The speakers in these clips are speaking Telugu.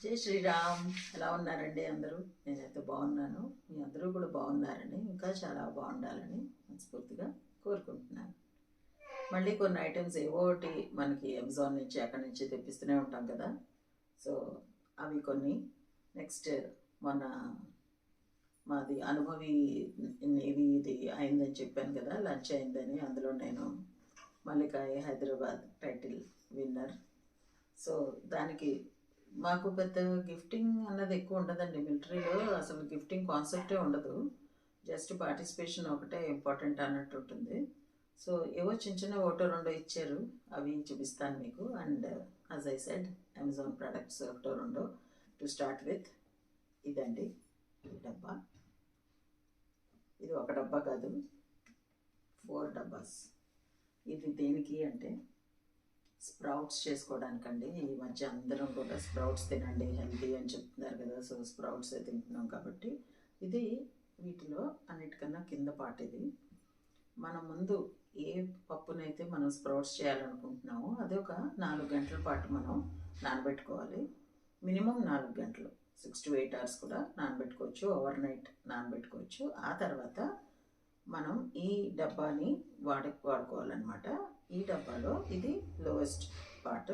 జై శ్రీరామ్. ఎలా ఉన్నారండి అందరూ? నేనైతే బాగున్నాను. మీ అందరూ కూడా బాగున్నారని, ఇంకా చాలా బాగుండాలని మనస్ఫూర్తిగా కోరుకుంటున్నాను. మళ్ళీ కొన్ని ఐటమ్స్ ఏవో ఒకటి మనకి అమెజాన్ నుంచి అక్కడి నుంచి తెప్పిస్తూనే ఉంటాం కదా. సో అవి కొన్ని నెక్స్ట్ మొన్న మాది అనుభవి నేవీ ఇది అయిందని చెప్పాను కదా, లంచ్ అయిందని. అందులో నేను మల్లికాయ హైదరాబాద్ టైటిల్ విన్నర్. సో దానికి మాకు పెద్ద గిఫ్టింగ్ అన్నది ఎక్కువ ఉండదండి. మిలిటరీలో అసలు గిఫ్టింగ్ కాన్సెప్టే ఉండదు. జస్ట్ పార్టిసిపేషన్ ఒకటే ఇంపార్టెంట్ అన్నట్టు ఉంటుంది. సో ఏవో చిన్న చిన్న ఒకటో రెండో ఇచ్చారు, అవి చూపిస్తాను మీకు. And as I said, Amazon products ఒకటో రెండో. టు స్టార్ట్ విత్ ఇదండి, ఈ డబ్బా. ఇది ఒక డబ్బా కాదు, 4 డబ్బాస్. ఇది దేనికి అంటే స్ప్రౌట్స్ చేసుకోవడానికండి. ఈ మధ్య అందరం కూడా స్ప్రౌట్స్ తినండి, హెల్తీ అని చెప్తున్నారు కదా. సో స్ప్రౌట్స్ తింటున్నాం కాబట్టి ఇది వీటిలో అన్నిటికన్నా కింద పార్ట్. ఇది మనం ముందు ఏ పప్పునైతే మనం స్ప్రౌట్స్ చేయాలనుకుంటున్నామో అది ఒక 4 గంటల పాటు మనం నానబెట్టుకోవాలి. మినిమం 4 గంటలు, 6 to 8 hours కూడా నానబెట్టుకోవచ్చు, ఓవర్ నైట్ నానబెట్టుకోవచ్చు. ఆ తర్వాత మనం ఈ డబ్బాని వాడుకోవాలన్నమాట. ఈ డబ్బాలో ఇది లోయెస్ట్ పార్ట్.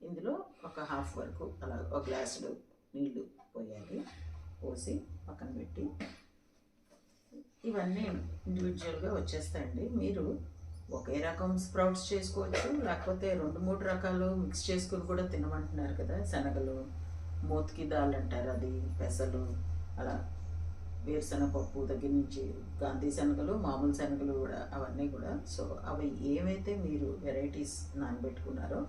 ఇందులో ఒక హాఫ్ వరకు అలా ఒక గ్లాసులు నీళ్లు పోయాలి. పోసి పక్కన పెట్టి ఇవన్నీ ఇండివిజువల్గా వచ్చేస్తాయండి. మీరు ఒకే రకం స్ప్రౌట్స్ చేసుకోవచ్చు, లేకపోతే 2-3 రకాలు మిక్స్ చేసుకుని కూడా తినమంటున్నారు కదా. శనగలు, మోత్కి దాల్ అంటారు, అది పెసలు, అలా వేరుశనగపప్పు దగ్గర నుంచి గాంధీ శనగలు, మామూలు శనగలు కూడా, అవన్నీ కూడా. సో అవి ఏవైతే మీరు వెరైటీస్ నానబెట్టుకున్నారో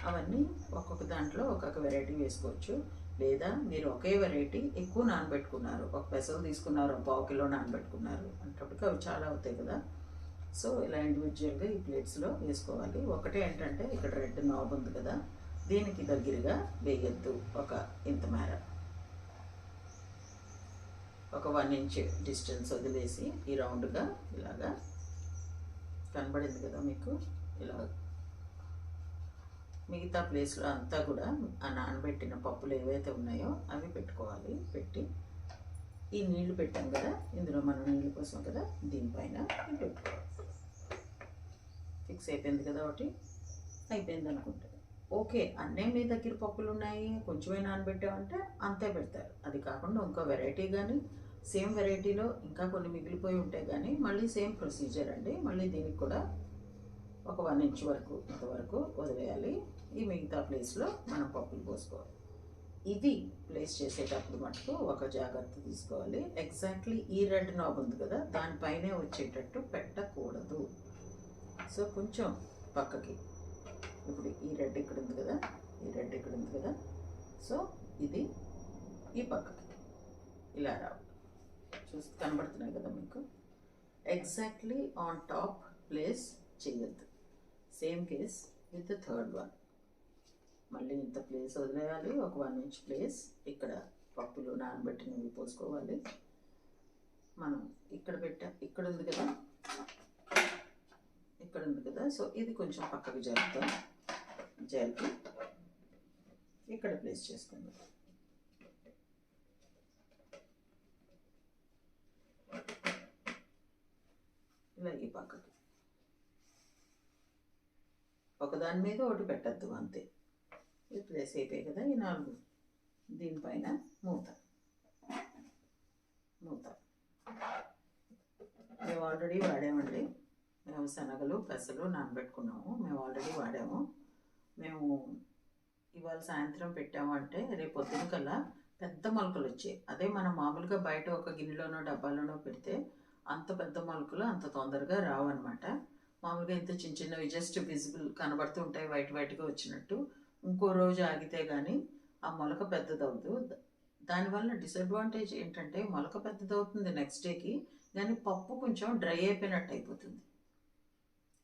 అవన్నీ ఒక్కొక్క దాంట్లో ఒక్కొక్క వెరైటీ వేసుకోవచ్చు. లేదా మీరు ఒకే వెరైటీ ఎక్కువ నానబెట్టుకున్నారు, ఒక పెసలు తీసుకున్నారు, 1/4 కిలో నానబెట్టుకున్నారు అంటప్పటికి అవి చాలా అవుతాయి కదా. సో ఇలా ఇండివిజువల్గా ఈ ప్లేట్స్లో వేసుకోవాలి. ఒకటే ఏంటంటే ఇక్కడ రెడ్ నాబ్ ఉంది కదా, దీనికి దగ్గరగా వేయద్దు. ఒక ఇంత మేర, ఒక 1 inch డిస్టెన్స్ వదిలేసి ఈ రౌండ్గా ఇలాగా కనబడింది కదా మీకు. ఇలా మిగతా ప్లేస్లో అంతా కూడా ఆ నానబెట్టిన పప్పులు ఏవైతే ఉన్నాయో అవి పెట్టుకోవాలి. పెట్టి ఈ నీళ్లు పెట్టాం కదా, ఇందులో మనం నీళ్ళు కోసం కదా, దీనిపైన పెట్టుకోవాలి. ఫిక్స్ అయిపోయింది కదా, ఒకటి అయిపోయింది అనుకుంటే ఓకే. అన్నీ మీ దగ్గర పప్పులు ఉన్నాయి, కొంచెమే నానబెట్టామంటే అంతే పెడతారు. అది కాకుండా ఇంకో వెరైటీ కానీ సేమ్ వెరైటీలో ఇంకా కొన్ని మిగిలిపోయి ఉంటాయి కానీ మళ్ళీ సేమ్ ప్రొసీజర్ అండి. మళ్ళీ దీనికి కూడా ఒక 1 inch వరకు ఇంతవరకు వదిలేయాలి. ఈ మిగతా ప్లేస్లో మనం పప్పులు పోసుకోవాలి. ఇది ప్లేస్ చేసేటప్పుడు మటుకు ఒక జాగ్రత్త తీసుకోవాలి. ఎగ్జాక్ట్లీ ఈ రెడ్ నాబ్ ఉంది కదా, దానిపైనే వచ్చేటట్టు పెట్టకూడదు. సో కొంచెం పక్కకి, ఇప్పుడు ఈ రెడ్ ఇక్కడ ఉంది కదా, ఈ రెడ్ ఇక్కడ ఉంది కదా, సో ఇది ఈ పక్కకి ఇలా రావాలి. కనబడుతున్నాయి కదా మీకు. ఎగ్జాక్ట్లీ ఆన్ టాప్ ప్లేస్ చేయొద్దు. Same case with the third one. మళ్ళీ ఇంత ప్లేస్ వదిలేయాలి, ఒక 1 inch ప్లేస్. ఇక్కడ పప్పులు నానబెట్టినవి పోసుకోవాలి. మనం ఇక్కడ ఇక్కడ ఉంది కదా, ఇక్కడ ఉంది కదా, సో ఇది కొంచెం పక్కకు జరుపుతాం. జరిపి ఇక్కడ ప్లేస్ చేసుకుందాం. ఇలా ఈ పక్కకి ఒకదాని మీద ఒకటి పెట్టద్దు, అంతే. ఇది ప్లేస్ అయిపోయాయి కదా ఈ 4. దీనిపైన మూత. మేము ఆల్రెడీ వాడామండి. మేము శనగలు, పెసలు నానబెట్టుకున్నాము, మేము ఆల్రెడీ వాడాము. మేము ఇవాళ సాయంత్రం పెట్టాము అంటే రేపు పొద్దున కల్లా పెద్ద మొలకలు వచ్చాయి. అదే మనం మామూలుగా బయట ఒక గిన్నెలోనో డబ్బాలోనో పెడితే అంత పెద్ద మొలకలు అంత తొందరగా రావు అనమాట. మామూలుగా ఇంత చిన్న చిన్నవి జస్ట్ విజిబుల్ కనబడుతూ ఉంటాయి, వైట్గా వచ్చినట్టు. ఇంకో రోజు ఆగితే కానీ ఆ మొలక పెద్దదవుతుంది. దానివల్ల డిసడ్వాంటేజ్ ఏంటంటే మొలక పెద్దదవుతుంది నెక్స్ట్ డేకి, కానీ పప్పు కొంచెం డ్రై అయిపోయినట్టు అయిపోతుంది.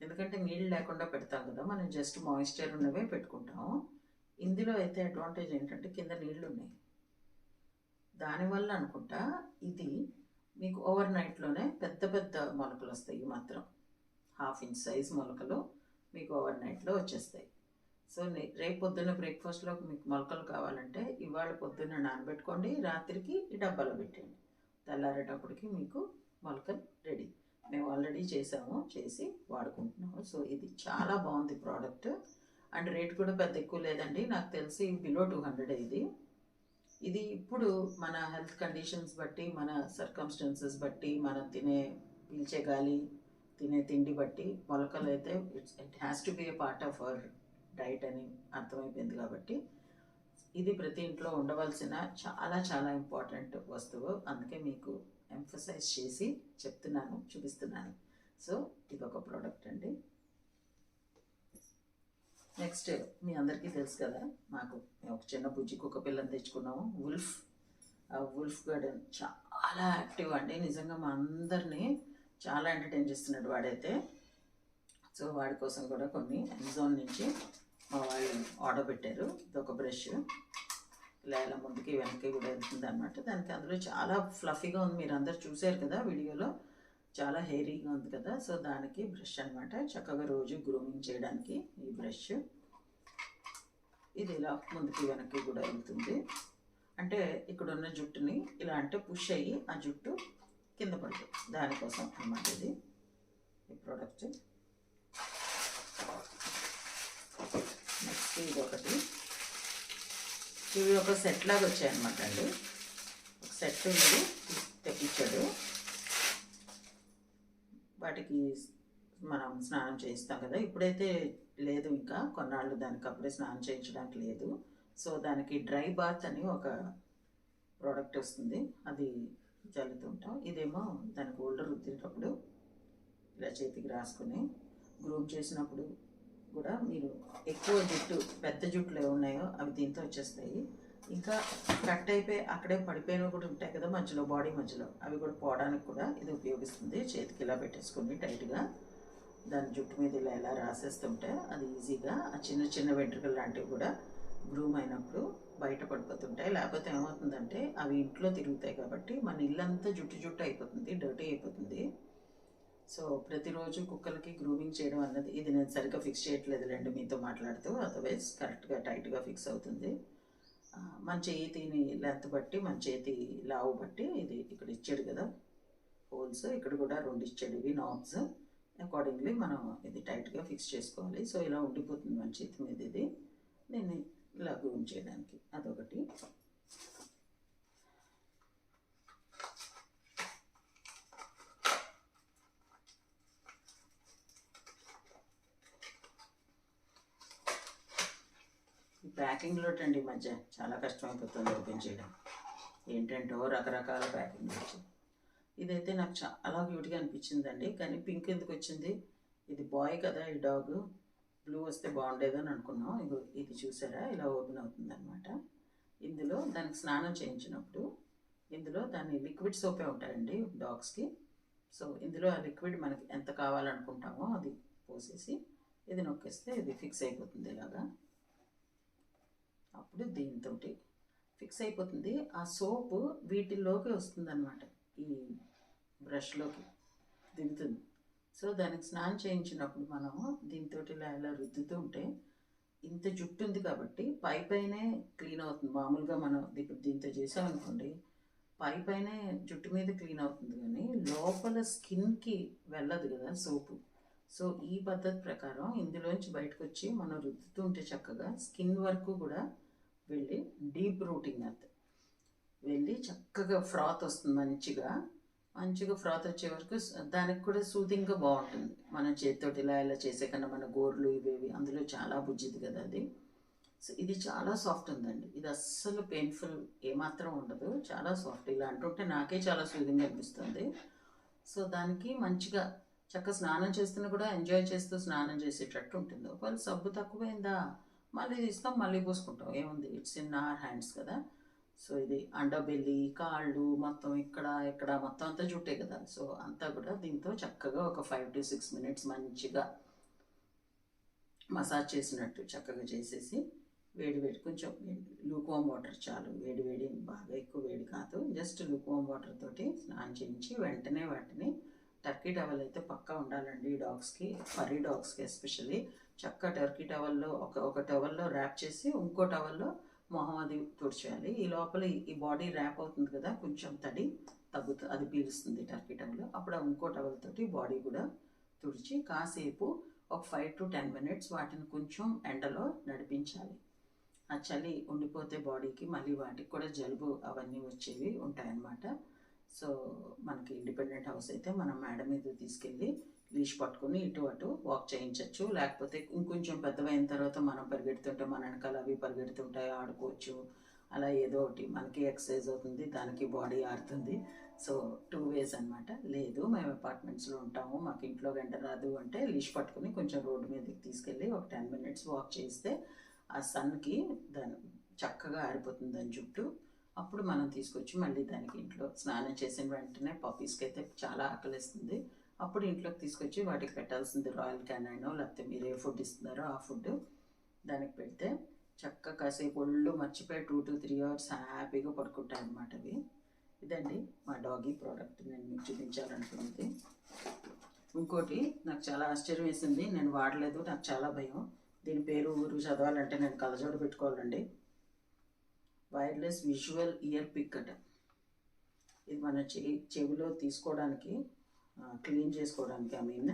ఎందుకంటే నీళ్ళు లేకుండా పెడతాం కదా, మనం జస్ట్ మాయిశ్చర్ ఉన్నవే పెట్టుకుంటాము. ఇందులో అయితే అడ్వాంటేజ్ ఏంటంటే కింద నీళ్ళు ఉన్నాయి. దానివల్ల అనుకుంటా ఇది మీకు ఓవర్ నైట్లోనే పెద్ద పెద్ద మొలకలు వస్తాయి. మాత్రం 1/2 inch సైజ్ మొలకలు మీకు ఓవర్ నైట్లో వచ్చేస్తాయి. సో రేపు పొద్దున్న బ్రేక్ఫాస్ట్లో మీకు మొలకలు కావాలంటే ఇవాళ పొద్దున్న నానబెట్టుకోండి, రాత్రికి ఈ డబ్బాలో పెట్టండి. తెల్లారేటప్పటికి మీకు మొలకలు రెడీ. మేము ఆల్రెడీ చేసి వాడుకుంటున్నాము. సో ఇది చాలా బాగుంది ప్రోడక్ట్. అండ్ రేట్ కూడా పెద్ద ఎక్కువ లేదండి, నాకు తెలిసి బిలో 200 ఇది ఇప్పుడు మన హెల్త్ కండిషన్స్ బట్టి, మన సర్కమ్స్టెన్సెస్ బట్టి, మనం పీల్చే గాలి, తినే తిండి బట్టి మొలకలు అయితే it has to be A part of our diet అని అర్థమైపోయింది. కాబట్టి ఇది ప్రతి ఇంట్లో ఉండవలసిన చాలా చాలా ఇంపార్టెంట్ వస్తువు. అందుకే మీకు ఎంఫసైజ్ చేసి చెప్తున్నాను, చూపిస్తున్నాను. సో ఇది ఒక ప్రోడక్ట్ అండి. నెక్స్ట్ మీ అందరికీ తెలుసు కదా, మేము ఒక చిన్న బుజ్జి కుక్క పిల్లని తెచ్చుకున్నాము, వుల్ఫ్. ఆ వుల్ఫ్ గార్డెన్ చాలా యాక్టివ్ అండి, నిజంగా మా అందరినీ చాలా ఎంటర్టైన్ చేస్తున్నాడు వాడైతే. సో వాడి కోసం కూడా కొన్ని అమెజాన్ నుంచి మా వాళ్ళు ఆర్డర్ పెట్టారు. ఇది ఒక బ్రష్, ఇలా ఇలా ముందుకి వెనక్కి కూడా వెళ్తుంది అనమాట. దానికి అందులో చాలా ఫ్లఫీగా ఉంది, మీరు అందరు చూసారు కదా వీడియోలో, చాలా హెయిరీగా ఉంది కదా. సో దానికి బ్రష్ అనమాట, చక్కగా రోజు గ్రూమింగ్ చేయడానికి ఈ బ్రష్. ఇది ఇలా ముందుకి వెనక్కి కూడా వెళ్తుంది. అంటే ఇక్కడ ఉన్న జుట్టుని ఇలా అంటే పుష్ అయ్యి ఆ జుట్టు కింద పడుతుంది, దానికోసం అన్నమాట ఇది ఈ ప్రోడక్ట్. నెక్స్ట్ ఇది ఒకటి, ఇవి ఒక సెట్ లాగా వచ్చాయన్నమాట అండి. ఒక సెట్ ఉంది తెప్పించాడు. వాటికి మనం స్నానం చేయిస్తాం కదా, ఇప్పుడైతే లేదు, ఇంకా కొన్నాళ్ళు దానికి అప్పుడే స్నానం చేయించడానికి లేదు. సో దానికి డ్రై బాత్ అని ఒక ప్రోడక్ట్ వస్తుంది, అది చల్లుతుంటాం. ఇదేమో దానికి ఓల్డర్ రుద్దేటప్పుడు ఇలా చేతికి రాసుకుని గ్రూమ్ చేసినప్పుడు కూడా మీరు ఎక్కువ జుట్టు, పెద్ద జుట్లు ఏమి ఉన్నాయో అవి దీంతో వచ్చేస్తాయి. ఇంకా కట్ అయిపోయి అక్కడే పడిపోయినవి కూడా ఉంటాయి కదా మధ్యలో, బాడీ మధ్యలో, అవి కూడా పోవడానికి కూడా ఇది ఉపయోగిస్తుంది. చేతికి ఇలా పెట్టేసుకుని టైట్గా దాని జుట్టు మీద ఇలా ఎలా రాసేస్తుంటే అది ఈజీగా ఆ చిన్న చిన్న వెంట్రుకలు లాంటివి కూడా గ్రూమ్ అయినప్పుడు బయట పడిపోతుంటాయి. లేకపోతే ఏమవుతుందంటే అవి ఇంట్లో తిరుగుతాయి కాబట్టి మన ఇల్లంతా జుట్టు అయిపోతుంది, డర్టీ అయిపోతుంది. సో ప్రతిరోజు కుక్కలకి గ్రూమింగ్ చేయడం అన్నది, ఇది నేను సరిగ్గా ఫిక్స్ చేయట్లేదులేండి మీతో మాట్లాడుతూ, అదర్వైజ్ కరెక్ట్గా టైట్గా ఫిక్స్ అవుతుంది. మన చేతిని లెంత్ బట్టి, మన చేతి లావు బట్టి ఇది ఇక్కడ ఇచ్చాడు కదా హోల్స్, ఇక్కడ కూడా 2 ఇచ్చాడు, ఇవి నాబ్స్. అకార్డింగ్లీ మనం ఇది టైట్గా ఫిక్స్ చేసుకోవాలి. సో ఇలా ఉండిపోతుంది మన చేతి మీద ఇది, దీన్ని ఇలా గ్రూమ్ చేయడానికి. అదొకటి. ప్యాకింగ్లో అండి మధ్య చాలా కష్టమైపోతుంది ఓపెన్ చేయడం, ఏంటంటో రకరకాల ప్యాకింగ్ వచ్చి. ఇదైతే నాకు చాలా క్యూట్గా అనిపించిందండి, కానీ పింక్ ఎందుకు వచ్చింది, ఇది బాయ్ కదా ఈ డాగ్, బ్లూ వస్తే బాగుండేదని అనుకున్నాం. ఇది చూసారా ఇలా ఓపెన్ అవుతుంది అనమాట. ఇందులో దానికి స్నానం చేయించినప్పుడు ఇందులో దాని లిక్విడ్ సోపే ఉంటాయండి డాగ్స్కి. సో ఇందులో ఆ లిక్విడ్ మనకి ఎంత కావాలనుకుంటామో అది పోసేసి ఇది నొక్కేస్తే ఇది ఫిక్స్ అయిపోతుంది ఇలాగా. అప్పుడు దీంతో ఫిక్స్ అయిపోతుంది. ఆ సోపు వీటిల్లోకి వస్తుంది అనమాట, ఈ బ్రష్లోకి దిగుతుంది. సో దానికి స్నానం చేయించినప్పుడు మనము దీంతో ఇలా ఇలా రుద్దుతూ ఉంటే, ఇంత జుట్టు ఉంది కాబట్టి పైనే క్లీన్ అవుతుంది. మామూలుగా మనం ఇప్పుడు దీంతో చేసామనుకోండి, పైనే జుట్టు మీద క్లీన్ అవుతుంది, కానీ లోపల స్కిన్కి వెళ్ళదు కదా సోపు. సో ఈ పద్ధతి ప్రకారం ఇందులోంచి బయటకు వచ్చి మనం రుద్దుతూ ఉంటే చక్కగా స్కిన్ వరకు కూడా వెళ్ళి డీప్ రూటింగ్ అది వెళ్ళి చక్కగా ఫ్రాత్ వస్తుంది, మంచిగా ఫ్రాత్ వచ్చే వరకు దానికి కూడా సూదింగ్గా బాగుంటుంది. మన చేతితోటి ఇలా ఇలా చేసే కన్నా మన గోర్లు ఇవేవి అందులో చాలా బుజ్జిది కదా అది. సో ఇది చాలా సాఫ్ట్ ఉందండి, ఇది అస్సలు పెయిన్ఫుల్ ఏమాత్రం ఉండదు, చాలా సాఫ్ట్. ఇలా అంటుంటే నాకే చాలా సూదింగ్ అనిపిస్తుంది. సో దానికి మంచిగా చక్కగా స్నానం చేస్తున్నా కూడా ఎంజాయ్ చేస్తూ స్నానం చేసేటట్టు ఉంటుంది. ఒకవేళ సబ్బు తక్కువైందా మళ్ళీ తీస్తాం, మళ్ళీ పూసుకుంటాం, ఏముంది, ఇట్స్ ఇన్ అవర్ హ్యాండ్స్ కదా. సో ఇది అండబెల్లి, కాళ్ళు మొత్తం ఇక్కడ మొత్తం అంతా జుట్టే కదా. సో అంతా కూడా దీంతో చక్కగా ఒక 5 to 6 minutes మంచిగా మసాజ్ చేసినట్టు చక్కగా చేసేసి, వేడి కొంచెం లూక్వామ్ వాటర్ చాలు, వేడి బాగా ఎక్కువ వేడి కాదు, జస్ట్ లూక్వామ్ వాటర్ తోటి స్నానం చేయించి వెంటనే వాటిని, టర్కీ టవల్ అయితే పక్కా ఉండాలండి డాగ్స్కి, ఫర్రీ డాగ్స్కి ఎస్పెషల్లీ. చక్క టర్కీ టవల్లో ఒక టవల్లో ర్యాప్ చేసి ఇంకో టవల్లో మొహం అది తుడిచేయాలి. ఈ లోపల ఈ బాడీ ర్యాప్ అవుతుంది కదా, కొంచెం తడి తగ్గుతుంది, అది పీలుస్తుంది టర్కీ టవల్. అప్పుడు ఇంకో టవల్ తోటి బాడీ కూడా తుడిచి కాసేపు ఒక 5 to 10 minutes వాటిని కొంచెం ఎండలో నడిపించాలి. ఆ చలి ఉండిపోతే బాడీకి మళ్ళీ వాటికి కూడా జలుబు అవన్నీ వచ్చేవి ఉంటాయన్నమాట. సో మనకి ఇండిపెండెంట్ హౌస్ అయితే మనం మేడ మీద తీసుకెళ్ళి లీష్ పట్టుకుని ఇటు అటు వాక్ చేయించవచ్చు. లేకపోతే ఇంకొంచెం పెద్దవైన తర్వాత మనం పరిగెడుతుంటే మన వెనకాల అవి పరిగెడుతుంటాయి, ఆడుకోవచ్చు. అలా ఏదో ఒకటి మనకి ఎక్సర్సైజ్ అవుతుంది, దానికి బాడీ ఆడుతుంది. సో 2 ways అనమాట. లేదు మేము అపార్ట్మెంట్స్లో ఉంటాము, మాకు ఇంట్లో గంట రాదు అంటే లీష్ పట్టుకుని కొంచెం రోడ్డు మీదకి తీసుకెళ్ళి ఒక 10 minutes వాక్ చేస్తే ఆ సన్కి దాని చక్కగా ఆరిపోతుంది దాని చుట్టూ. అప్పుడు మనం తీసుకొచ్చి మళ్ళీ దానికి ఇంట్లో స్నానం చేసిన వెంటనే పప్పీస్కి అయితే చాలా ఆకలిస్తుంది. అప్పుడు ఇంట్లోకి తీసుకొచ్చి వాటికి పెట్టాల్సింది రాయల్ క్యానైనో, లేకపోతే మీరు ఏ ఫుడ్ ఇస్తున్నారో ఆ ఫుడ్ దానికి పెడితే చక్కగా కాసేపు ఒళ్ళు మర్చిపోయి 2 to 3 hours హ్యాపీగా పడుకుంటాయి అన్నమాట అవి. ఇదండి మా డాగీ ప్రోడక్ట్ నేను మీకు చూపించాలనుకున్నది. ఇంకోటి నాకు చాలా ఆశ్చర్యం వేసింది, నేను వాడలేదు, నాకు చాలా భయం. దీని పేరు ఊరు చదవాలంటే నేను కళ్ళజోడు పెట్టుకోవాలండి. వైర్లెస్ విజువల్ ఇయర్ పిక్ అట. ఇది మన చెవిలో తీసుకోవడానికి, క్లీన్ చేసుకోవడానికి, I mean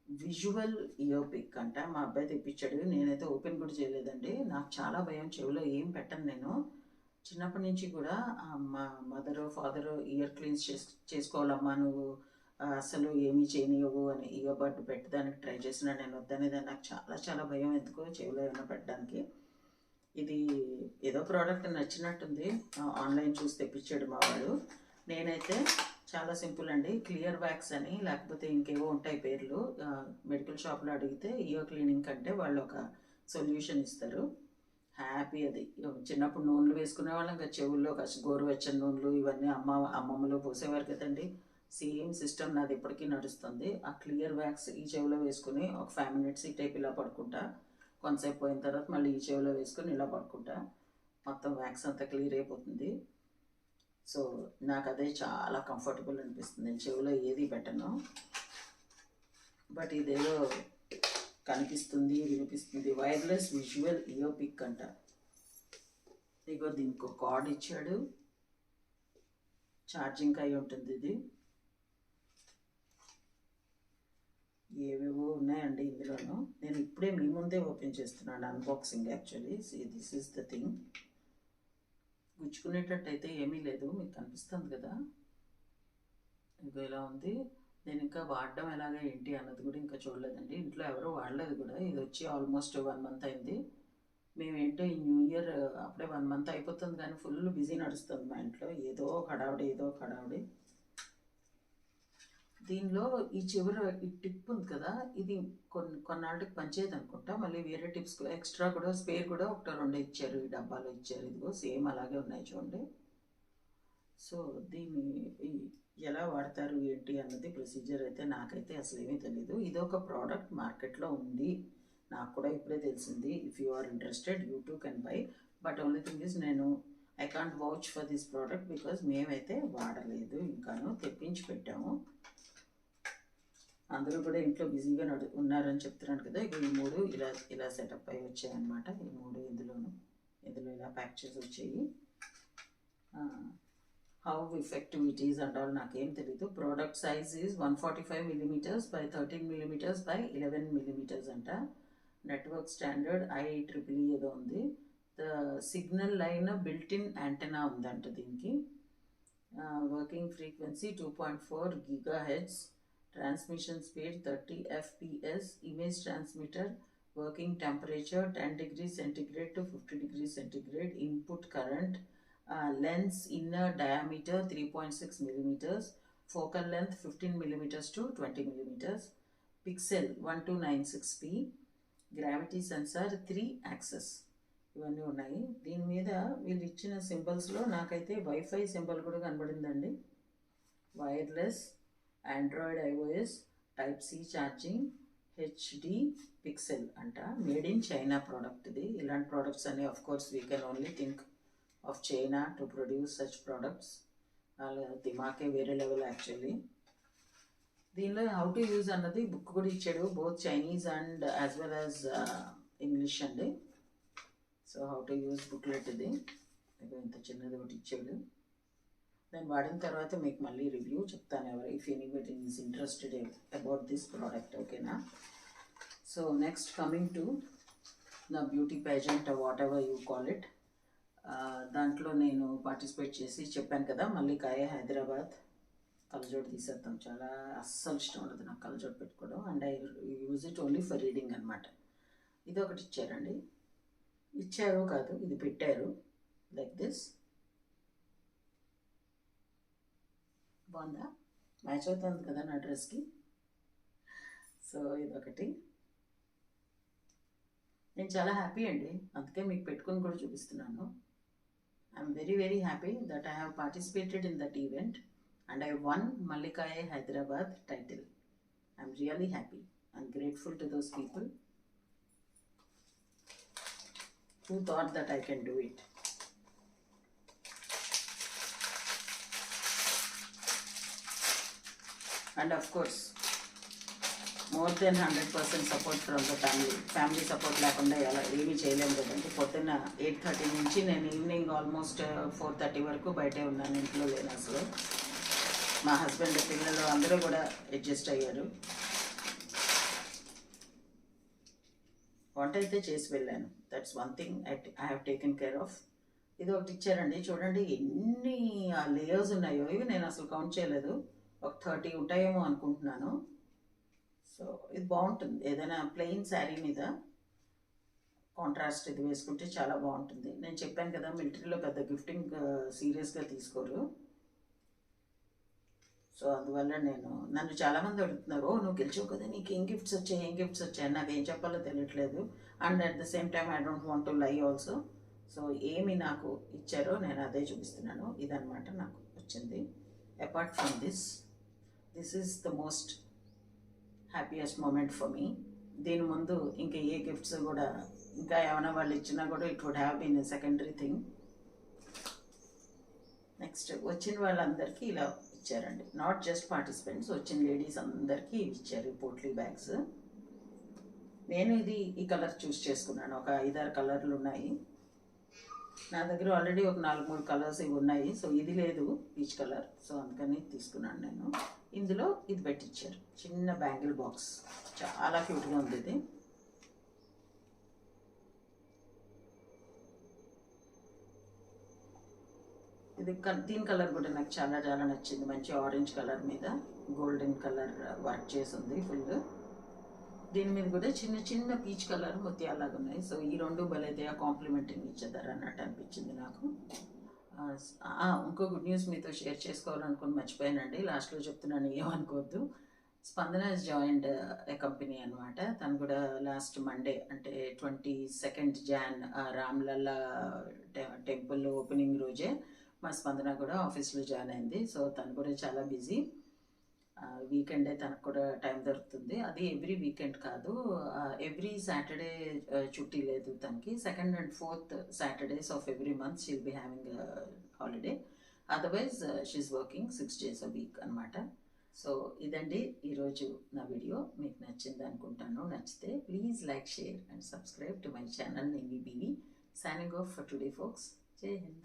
visual ear pick అంట. మా అబ్బాయి తెప్పించాడు, నేనైతే ఓపెన్ కూడా చేయలేదండి. నాకు చాలా భయం, చెవిలో ఏం పెట్టను నేను. చిన్నప్పటి నుంచి కూడా మా మదరు ఫాదరు ఇయర్ క్లీన్స్ చేసుకోవాలమ్మా నువ్వు, అసలు ఏమీ చేయనివ్వవు అని ఇయర్ బడ్ పెట్టడానికి ట్రై చేసిన, నేను వద్దనేదాన్ని. నాకు చాలా చాలా భయం ఎందుకో చెవిలో ఏమైనా పెట్టడానికి. ఇది ఏదో ప్రోడక్ట్ నచ్చినట్టుంది, ఆన్లైన్ చూసి తెప్పించాడు మా వాడు. నేనైతే చాలా సింపుల్ అండి, క్లియర్ వ్యాక్స్ అని లేకపోతే ఇంకేవో ఉంటాయి పేర్లు, మెడికల్ షాప్లో అడిగితే ఇయర్ క్లీనింగ్ కంటే వాళ్ళు ఒక సొల్యూషన్ ఇస్తారు. హ్యాపీ అది. చిన్నప్పుడు నూనెలు వేసుకునే వాళ్ళం, ఇంకా చెవుల్లో గోరువెచ్చని నూనెలు ఇవన్నీ అమ్మమ్మలు పోసేవారు కదండి. సేమ్ సిస్టమ్ నాది ఇప్పటికీ నడుస్తుంది. ఆ క్లియర్ వ్యాక్స్ ఈ చెవిలో వేసుకుని ఒక 5 minutes ఈ టైప్ ఇలా పడుకుంటా, కొంతసేపు పోయిన తర్వాత మళ్ళీ ఈ చెవిలో వేసుకొని ఇలా పడుకుంటా, మొత్తం వ్యాక్స్ అంతా క్లియర్ అయిపోతుంది. సో నాకు అదే చాలా కంఫర్టబుల్ అనిపిస్తుంది, నేను చెవిలో ఏది పెట్టను. బట్ ఇదేదో కనిపిస్తుంది వినిపిస్తుంది. వైర్లెస్ విజువల్ ఇయర్ పిక్ అంట. ఇగో దీనికి ఒక కార్డ్ ఇచ్చాడు, ఛార్జింగ్ అయి ఉంటుంది. ఇది ఏవేవో ఉన్నాయండి ఇందులోనూ. నేను ఇప్పుడే మీ ముందే ఓపెన్ చేస్తున్నాను, unboxing actually. This is the thing. గుచ్చుకునేటట్టయితే ఏమీ లేదు, మీకు కనిపిస్తుంది కదా, ఇగో ఇలా ఉంది. నేను ఇంకా వాడడం ఎలాగా ఏంటి అన్నది కూడా ఇంకా చూడలేదండి, ఇంట్లో ఎవరో వాడలేదు కూడా. ఇది వచ్చి ఆల్మోస్ట్ 1 month అయింది. మేమేంటో ఈ న్యూ ఇయర్ అప్పుడే 1 month అయిపోతుంది, కానీ ఫుల్ బిజీ నడుస్తుంది మా ఇంట్లో, ఏదో హడావుడి ఏదో హడావుడి. దీనిలో ఈ చివర ఈ టిప్ ఉంది కదా, ఇది కొన్నాళ్ళకి పనిచేయదు అనుకుంటా. మళ్ళీ వేరే టిప్స్ ఎక్స్ట్రా కూడా స్పేర్ కూడా 1-2 ఇచ్చారు, ఈ డబ్బాలో ఇచ్చారు. ఇదిగో సేమ్ అలాగే ఉన్నాయి చూడండి. సో దీన్ని ఎలా వాడతారు ఏంటి అన్నది ప్రొసీజర్ అయితే నాకైతే అసలు ఏమీ తెలీదు. ఇది ఒక ప్రోడక్ట్ మార్కెట్లో ఉంది, నాకు కూడా ఇప్పుడే తెలిసింది. If you are interested you too can buy. But only thing is నేను I can't vouch for this product because మేమైతే వాడలేదు, ఇంకాను తెప్పించి పెట్టాము. అందరూ కూడా ఇంట్లో బిజీగా ఉన్నారని చెప్తున్నాను కదా. ఇక ఈ 3 ఇలా ఇలా సెటప్ అయి వచ్చాయన్నమాట. ఈ 3 ఇందులో ఇలా ప్యాక్ చేసి వచ్చాయి. How effective it is and all నాకేం తెలీదు. Product size is 145 mm by 13 mm by 11 mm అంట. నెట్వర్క్ స్టాండర్డ్ IEEE ఏదో ఉంది. The signal line built in antenna ఉందంట దీనికి. Working frequency 2.4 GHz, transmission speed 30 fps, image transmitter, working temperature 10 degrees centigrade to 50 degrees centigrade, input current, lens inner diameter 3.6 millimeters, focal length 15 millimeters to 20 millimeters, pixel 1296p, gravity sensor 3 axis. ఇవన్నీ ఉన్నాయి. దీని మీద వీళ్ళు ఇచ్చిన సింబల్స్లో నాకైతే వైఫై సింబల్ కూడా కనబడిందండి. Wireless Android iOS type C charging HD pixel అంట. మేడ్ ఇన్ చైనా ప్రోడక్ట్ ఇది. ఇలాంటి ప్రోడక్ట్స్ అని of course we can only think of China to produce such products. వాళ్ళ దిమాకే వేరే లెవెల్ యాక్చువల్లీ. దీనిలో హౌ టు యూజ్ అన్నది బుక్ కూడా ఇచ్చాడు, both Chinese and as well as English అండి. So how to use booklet ఇది. ఇంత చిన్నది ఒకటి ఇచ్చాడు. నేను వాడిన తర్వాత మీకు మళ్ళీ రివ్యూ చెప్తాను ఎవరు, if anybody is interested about this product. ఓకేనా? సో నెక్స్ట్ కమింగ్ టు నా beauty pageant, what ever you call it. దాంట్లో నేను పార్టిసిపేట్ చేసి చెప్పాను కదా, మల్లికాయ హైదరాబాద్. కళ్ళజోడు తీసేద్దాం, చాలా అస్సలు ఇష్టం ఉండదు నాకు కళ్ళజోడు పెట్టుకోవడం. And I use it only for reading అనమాట. ఇది ఒకటి ఇచ్చారండి, ఇచ్చారు కాదు ఇది పెట్టారు, లైక్ దిస్. బాగుందా? మ్యాచ్ అవుతుంది కదా నా డ్రెస్కి. సో ఇదొకటి. నేను చాలా హ్యాపీ అండి, అందుకే మీకు పెట్టుకొని కూడా చూపిస్తున్నాను. I'm very very happy that I have participated in that event and I won Mallikaye Hyderabad title. I'm really happy and grateful to those people who thought that I can do it. And of course, more than 100% support from the family support లేకుండా ఎలా ఏమీ చేయలేము కదండి. పొద్దున్న 8:30 నుంచి నేను ఈవినింగ్ ఆల్మోస్ట్ 4:30 వరకు బయటే ఉన్నాను, ఇంట్లో లేను అసలు. మా హస్బెండ్ పిల్లలు అందరూ కూడా అడ్జస్ట్ అయ్యారు. వంట అయితే చేసి వెళ్ళాను, that's one thing I have taken care of. ఇది ఒకటి ఇచ్చారండి, చూడండి ఎన్ని లేయర్స్ ఉన్నాయో. ఇవి నేను అసలు కౌంట్ చేయలేదు, ఒక 30 ఉంటాయేమో అనుకుంటున్నాను. సో ఇది బాగుంటుంది, ఏదైనా ప్లెయిన్ శారీ మీద కాంట్రాస్ట్ ఇది వేసుకుంటే చాలా బాగుంటుంది. నేను చెప్పాను కదా, మిలిటరీలో పెద్ద గిఫ్టింగ్ సీరియస్గా తీసుకోరు. సో అందువల్ల నన్ను చాలామంది అడుగుతున్నారు, నువ్వు గెలిచావు కదా, నీకు ఏం గిఫ్ట్స్ వచ్చాయి నాకు ఏం చెప్పాలో తెలియట్లేదు. And at the same time I don't want to lie also. So ఏమి నాకు ఇచ్చారో నేను అదే చూపిస్తున్నాను. ఇదనమాట నాకు వచ్చింది. Apart from this is the most happiest moment for me. దీని ముందు ఇంకా ఏ గిఫ్ట్స్ కూడా, ఇంకా ఏమైనా వాళ్ళు ఇచ్చినా కూడా it would have been a secondary thing. Next వచ్చిన వాళ్ళందరికీ ఇలా ఇచ్చారండి, నాట్ జస్ట్ పార్టిసిపెంట్స్, వచ్చిన లేడీస్ అందరికీ ఇచ్చారు పోట్లీ బ్యాగ్స్. నేను ఈ కలర్ చూస్ చేసుకున్నాను. ఒక 5-6 కలర్లు ఉన్నాయి నా దగ్గర, ఆల్రెడీ ఒక 4-3 కలర్స్ ఇవి ఉన్నాయి. సో ఇది లేదు పీచ్ కలర్, సో అందుకని తీసుకున్నాను నేను. ఇందులో ఇది పెట్టించారు, చిన్న బ్యాంగిల్ బాక్స్, చాలా క్యూట్గా ఉంది ఇది. దీని కలర్ కూడా నాకు చాలా చాలా నచ్చింది, మంచి ఆరెంజ్ కలర్ మీద గోల్డెన్ కలర్ వర్క్ చేసి ఉంది ఫుల్. దీని మీద కూడా చిన్న చిన్న పీచ్ కలర్ ముత్యాలాగా ఉన్నాయి. సో ఈ రెండు భలేదే కాంప్లిమెంటింగ్ ఇచ్చేదారు అన్నట్టు అనిపించింది నాకు. ఇంకో గుడ్ న్యూస్ మీతో షేర్ చేసుకోవాలనుకుని మర్చిపోయానండి, లాస్ట్లో చెప్తున్నాను, ఏమనుకోవద్దు. స్పందన ఇస్ జాయిన్డ్ ఏ కంపెనీ అనమాట. తను కూడా లాస్ట్ మండే అంటే 22 Jan రామ్లల్లా టెంపుల్ ఓపెనింగ్ రోజే మా స్పందన కూడా ఆఫీస్లో జాయిన్ అయింది. సో తను కూడా చాలా బిజీ. వీకెండే తనకు కూడా టైం దొరుకుతుంది. అది ఎవ్రీ వీకెండ్ కాదు, ఎవ్రీ సాటర్డే చుట్టూ లేదు తనకి. 2nd and 4th Saturdays off every month she'll be having holiday. Otherwise she's working 6 days a week అనమాట. సో ఇదండి ఈరోజు నా వీడియో. మీకు నచ్చింది అనుకుంటాను. నచ్చితే please like, share and subscribe to my channel name BV. Signing off for today folks. Jai Hind.